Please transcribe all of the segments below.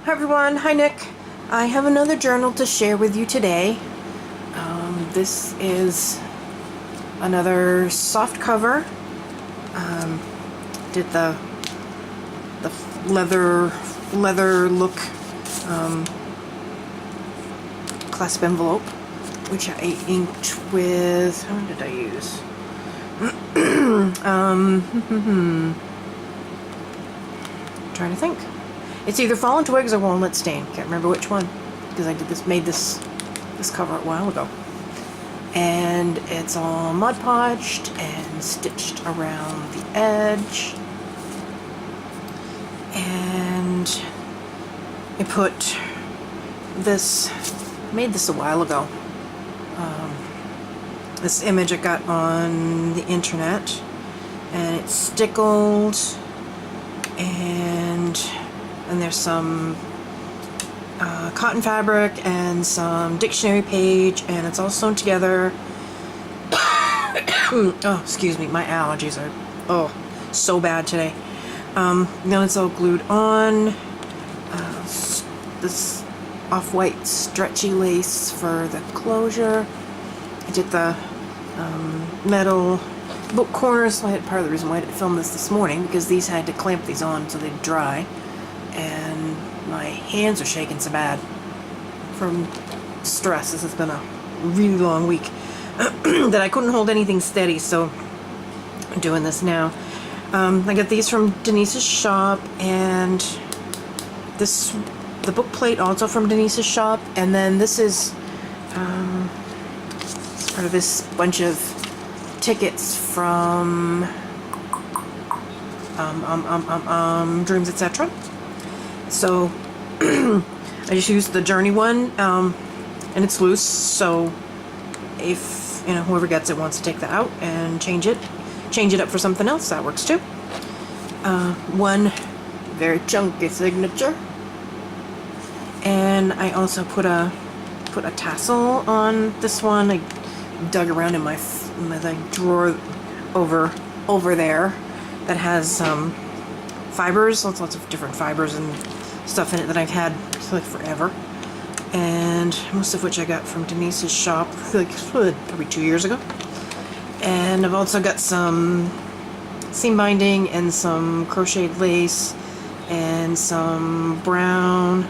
Hi everyone, hi Nick. I have another journal to share with you today. This is another soft cover. Did the leather look clasp envelope, which I inked with, how did I use? Trying to think. It's either Fallen Twigs or Walnut Stain. Can't remember which one, because I made this cover a while ago. And it's all Mod Podged and stitched around the edge. And I made this a while ago. This image I got on the internet, and it's stickled, and there's some cotton fabric and some dictionary page, and it's all sewn together. Oh, excuse me, my allergies are so bad today. Then it's all glued on. This off-white stretchy lace for the closure. I did the metal book corners, so part of the reason why I didn't film this morning, because these had to clamp these on so they'd dry, and my hands are shaking so bad from stress. This has been a really long week that I couldn't hold anything steady, so I'm doing this now. I got these from Denise's shop, and the book plate also from Denise's shop, and then this is part of this bunch of tickets from Dreams Etc. So I just used the Journey one, and it's loose, so if whoever gets it wants to take that out and change it up for something else, that works too. One very chunky signature, and I also put a tassel on this one. I dug around in my drawer over there that has fibers, lots of different fibers and stuff in it that I've had like forever, and most of which I got from Denise's shop like probably 2 years ago. And I've also got some seam binding and some crocheted lace and some brown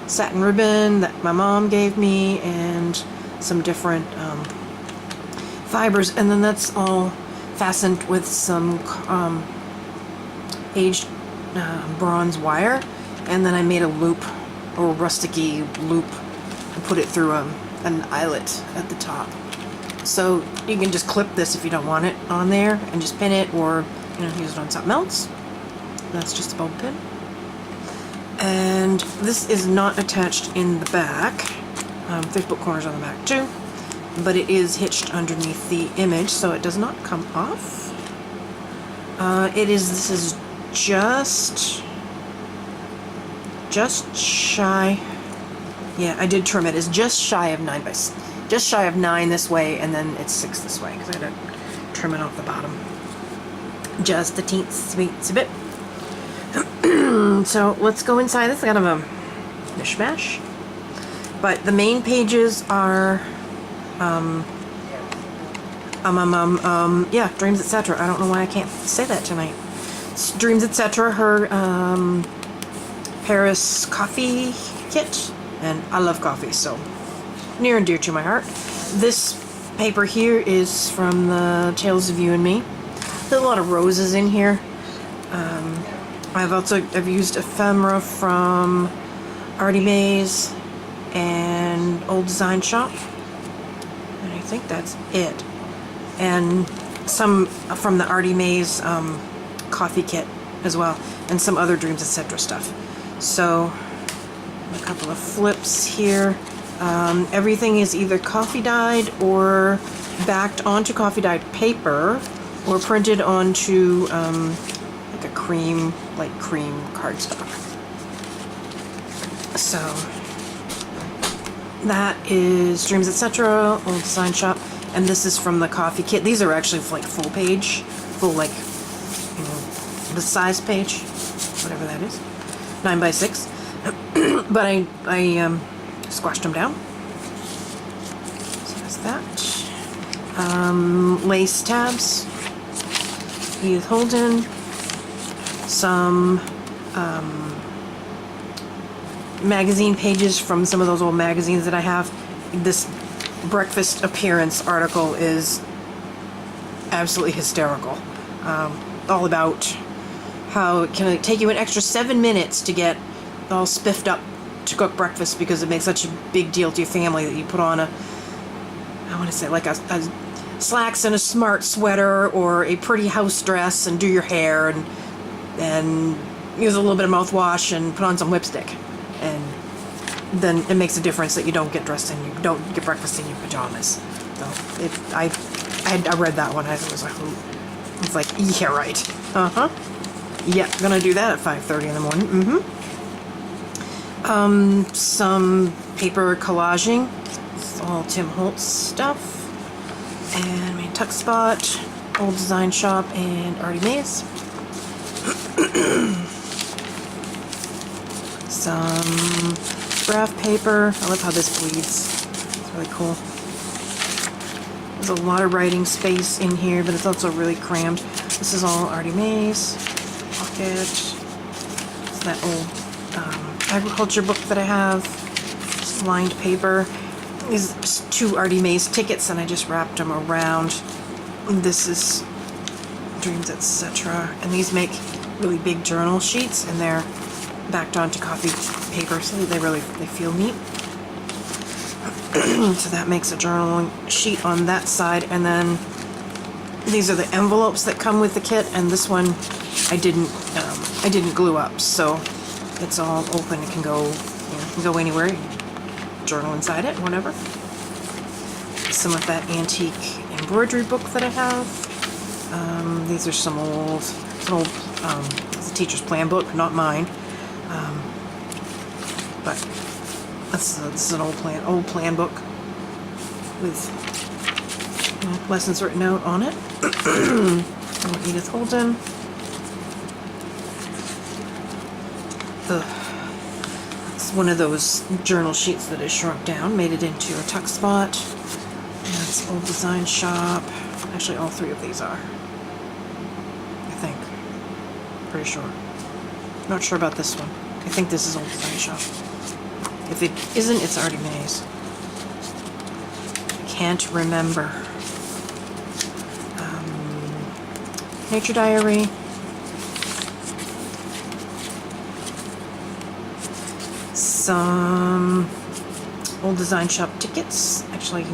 satin ribbon that my mom gave me, and some different fibers, and then that's all fastened with some aged bronze wire, and then I made a loop, or a rusticy loop, and put it through an eyelet at the top. So you can just clip this if you don't want it on there and just pin it, or use it on something else. That's just a bulb pin. And this is not attached in the back. There's book corners on the back too, but it is hitched underneath the image, so it does not come off. This is just shy. Yeah, I did trim it. It's just shy of 9 this way, and then it's 6 this way, because I had to trim it off the bottom just a teensy bit. So let's go inside. This is kind of a mishmash, but the main pages are yeah, Dreams Etc. I don't know why I can't say that tonight. It's Dreams Etc. Her Paris coffee kit, and I love coffee, so near and dear to my heart. This paper here is from the Tales of You and Me. There's a lot of roses in here. I've used ephemera from Artie Mays and Old Design Shop, and I think that's it. And some from the Artie Mays coffee kit as well, and some other Dreams Etc. stuff. So a couple of flips here. Everything is either coffee dyed or backed onto coffee dyed paper, or printed onto like a light cream cardstock. So that is Dreams Etc. Old Design Shop, and this is from the coffee kit. These are actually like full page, the size page, whatever that is, 9 by 6. but I squashed them down. So that's that. Lace tabs, Edith Holden, some magazine pages from some of those old magazines that I have. This breakfast appearance article is absolutely hysterical. All about how it can take you an extra 7 minutes to get all spiffed up to cook breakfast because it makes such a big deal to your family that you put on I want to say like a slacks and a smart sweater or a pretty house dress and do your hair and use a little bit of mouthwash and put on some lipstick, and then it makes a difference that you don't get dressed and you don't get breakfast in your pajamas. So I read that one. I was like, ooh. It's like, yeah, right. Yeah, gonna do that at 5:30 in the morning. Some paper collaging. It's all Tim Holtz stuff. And my Tuck Spot, Old Design Shop, and Artie Mays. Some graph paper. I love how this bleeds. It's really cool. There's a lot of writing space in here, but it's also really crammed. This is all Artie Mays. Pocket. It's that old agriculture book that I have. It's lined paper. These are just 2 Artie Mays tickets, and I just wrapped them around. This is Dreams, etc. And these make really big journal sheets, and they're backed onto coffee paper, so they feel neat. So that makes a journaling sheet on that side, and then these are the envelopes that come with the kit, and this one I didn't glue up, so it's all open. It can go, it can go anywhere. Journal inside it, whatever. Some of that antique embroidery book that I have. These are some old, it's a teacher's plan book, not mine. But this is an old plan book with lessons written out on it. Edith Holden. It's one of those journal sheets that I shrunk down, made it into a Tuck Spot. And that's Old Design Shop. Actually, all 3 of these are. I think. Pretty sure. Not sure about this one. I think this is Old Design Shop. If it isn't, it's Artie Mays. I can't remember. Nature Diary. Some Old Design Shop tickets. Actually,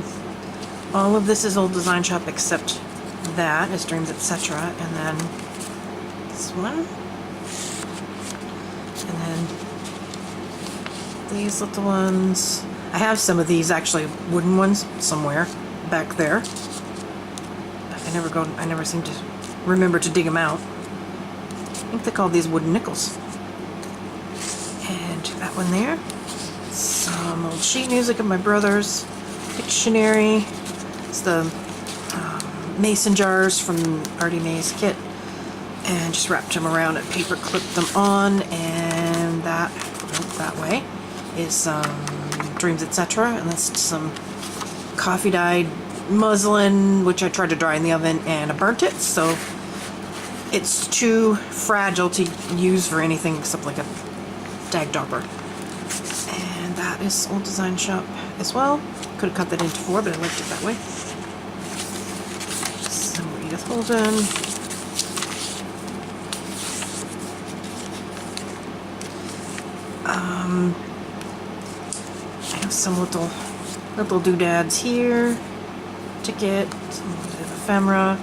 all of this is Old Design Shop except that is Dreams, etc. And then this one. And then these little ones. I have some of these actually wooden ones somewhere back there. I never seem to remember to dig them out. I think they call these wooden nickels. And that one there. Some old sheet music of my brother's. Dictionary. It's the mason jars from Artie Mays kit. And just wrapped them around and paper clipped them on. And that way is Dreams, etc. And that's some coffee dyed muslin, which I tried to dry in the oven and I burnt it, so it's too fragile to use for anything except like a dagdopper. And that is Old Design Shop as well. Could have cut that into 4, but I liked it that way. Some more Edith Holden. I have some little doodads here. Ticket, some bit of ephemera,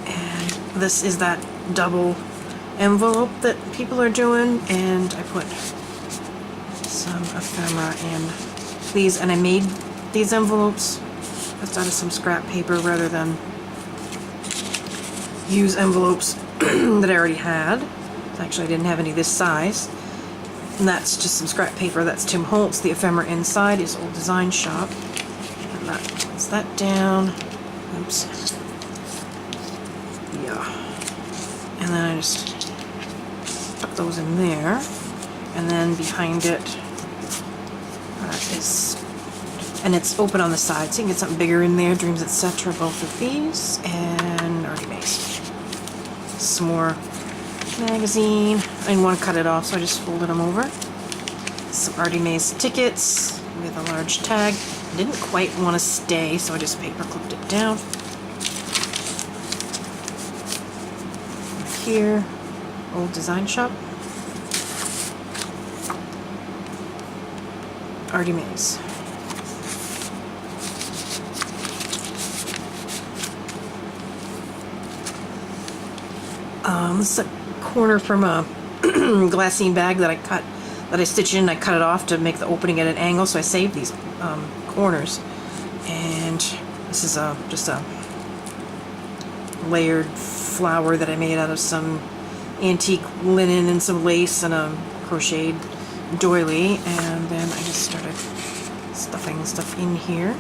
and this is that double envelope that people are doing, and I put some ephemera in these, and I made these envelopes just out of some scrap paper rather than use envelopes that I already had. Actually, I didn't have any this size, and that's just some scrap paper. That's Tim Holtz. The ephemera inside is Old Design Shop. That puts that down. Oops. Yeah. And then I just tuck those in there. and then behind it and it's open on the side, so you can get something bigger in there. Dreams, etc. Both of these, and Artie Mays. Some more magazine. I didn't want to cut it off, so I just folded them over. Some Artie Mays tickets with a large tag. Didn't quite want to stay, so I just paper clipped it down. Here, Old Design Shop. Artie Mays. This is a corner from a glassine bag that I stitched in. I cut it off to make the opening at an angle, so I saved these corners. And this is just a layered flower that I made out of some antique linen and some lace and a crocheted doily. And then I just started stuffing stuff in here.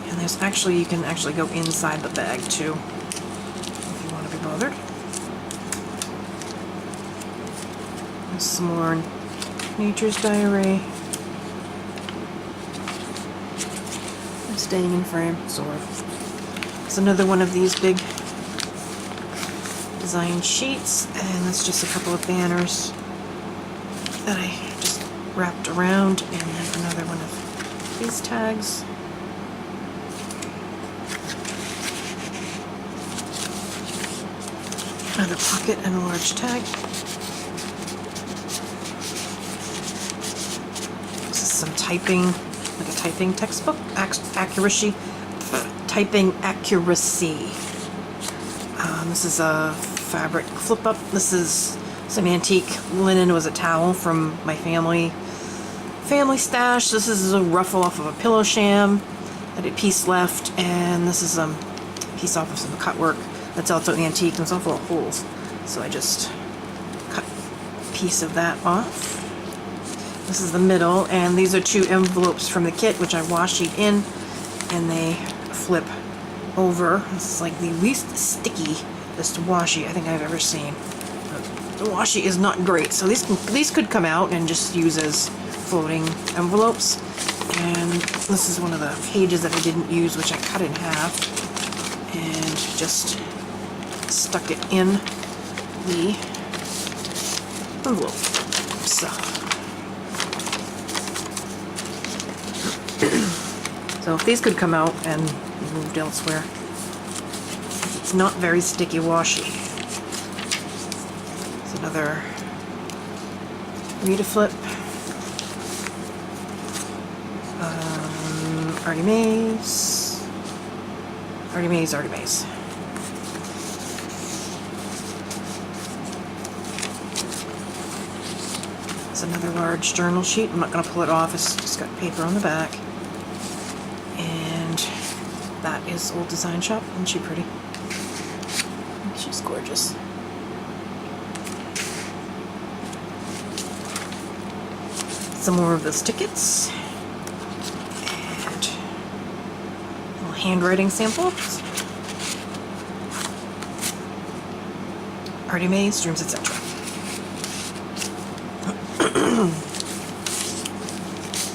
And there's actually, you can actually go inside the bag too, if you want to be bothered. There's some more Nature's Diary. And staying in frame, sort of. It's another one of these big design sheets, and that's just a couple of banners that I just wrapped around, and then another one of these tags. Another pocket and a large tag. This is some typing, like a typing textbook. Accuracy. Typing accuracy. This is a fabric flip up. This is some antique linen. It was a towel from my family stash. This is a ruffle off of a pillow sham that a piece left, and this is a piece off of some cut work. That's also antique and it's all full of holes. So I just cut a piece of that off. This is the middle, and these are 2 envelopes from the kit, which I washi in, and they flip over. This is like the least stickiest washi I think I've ever seen. The washi is not great, so these could come out and just use as floating envelopes. And this is one of the pages that I didn't use, which I cut in half and just stuck it in the envelope. So if these could come out and be moved elsewhere. It's not very sticky washi. It's another Rita Flip. Artie Mays. Artie Mays, Artie Mays. It's another large journal sheet. I'm not going to pull it off. It's just got paper on the back. And that is Old Design Shop. Isn't she pretty? She's gorgeous. Some more of those tickets. And little handwriting samples. Artie Mays, Dreams, etc.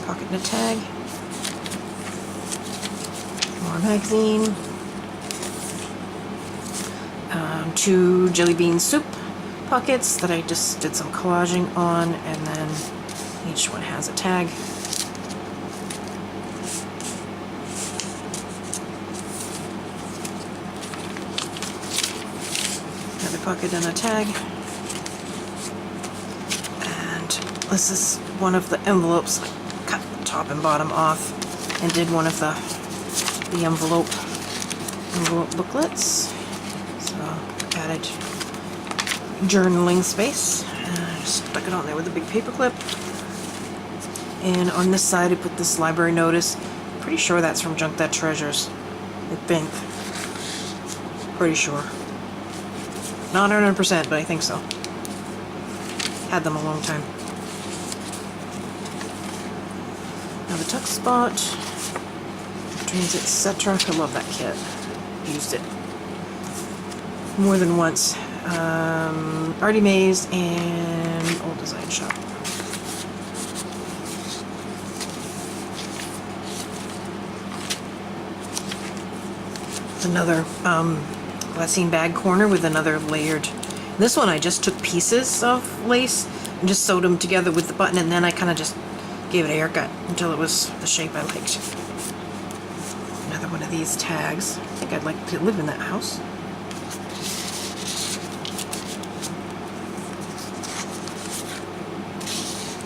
Pocket and a tag. More magazine. 2 jelly bean soup pockets that I just did some collaging on, and then each one has a tag. Another pocket and a tag. And this is one of the envelopes. I cut the top and bottom off and did one of the envelope booklets. So added journaling space. Just stuck it on there with a big paper clip. And on this side I put this library notice. Pretty sure that's from Junk That Treasures. I think. Pretty sure. Not 100%, but I think so. Had them a long time. Now the tuck spot. Dreams, etc. I love that kit. Used it more than once. Artie Mays, and Old Design Shop. Another glassine bag corner with another layered. This one I just took pieces of lace and just sewed them together with the button, and then I kind of just gave it a haircut until it was the shape I liked. Another one of these tags. I think I'd like to live in that house.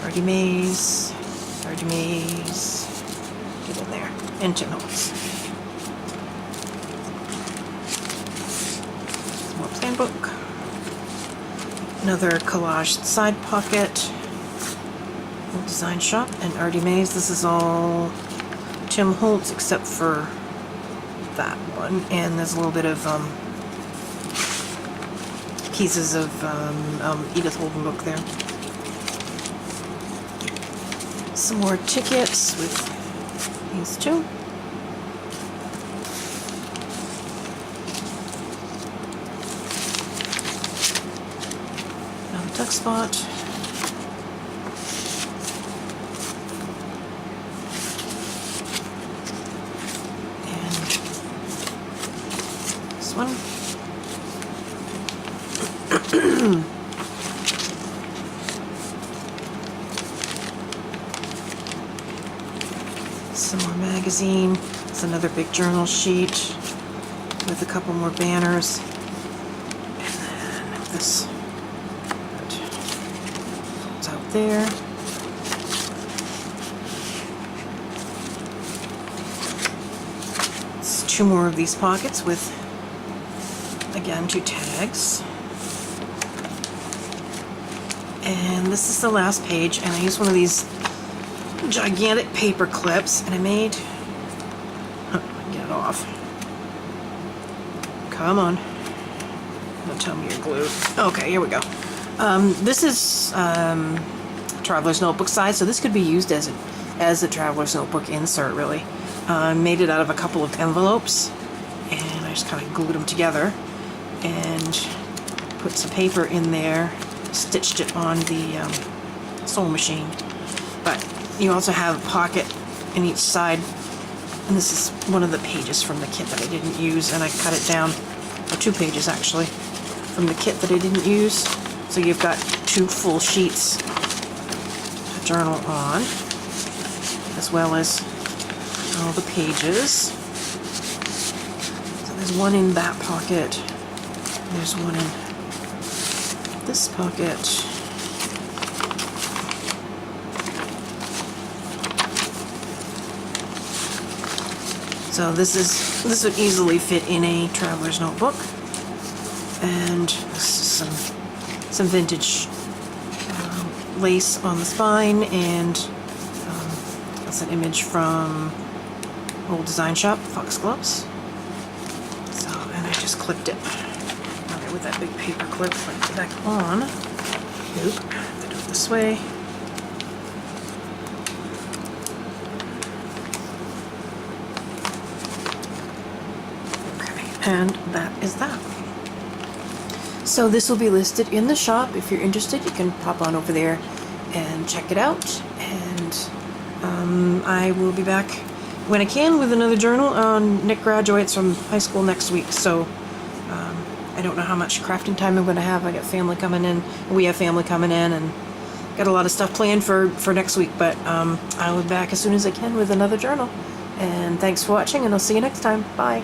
Artie Mays, Artie Mays, get in there, and Tim Holtz. Swap's Handbook. Another collaged side pocket. Old Design Shop and Artie Mays. This is all Tim Holtz except for that one, and there's a little bit of pieces of Edith Holden book there. Some more tickets with these two. Another Tuck Spot. And this one. Some more magazine. It's another big journal sheet with a couple more banners. And then this folds out there. It's two more of these pockets with, again, two tags. And this is the last page, and I used one of these gigantic paper clips, and I made, get it off. Come on. Don't tell me you're glued. Okay, here we go. This is Traveler's Notebook size, so this could be used as a Traveler's Notebook insert, really. Made it out of a couple of envelopes, and I just kind of glued them together and put some paper in there, stitched it on the sewing machine. But you also have a pocket in each side, and this is one of the pages from the kit that I didn't use, and I cut it down, or 2 pages actually, from the kit that I didn't use. So you've got 2 full sheets to journal on, as well as all the pages. So there's one in that pocket, there's one in this pocket. So this would easily fit in a traveler's notebook, and this is some vintage lace on the spine, and that's an image from Old Design Shop, Foxgloves. So, and I just clipped it with that big paper clip, clipped it back on. Nope, have to do it this way. And that is that. So this will be listed in the shop. If you're interested, you can pop on over there and check it out. And I will be back when I can with another journal. Nick graduates from high school next week, so I don't know how much crafting time I'm going to have. I got family coming in. We have family coming in, and got a lot of stuff planned for next week. But I'll be back as soon as I can with another journal. And thanks for watching, and I'll see you next time. Bye.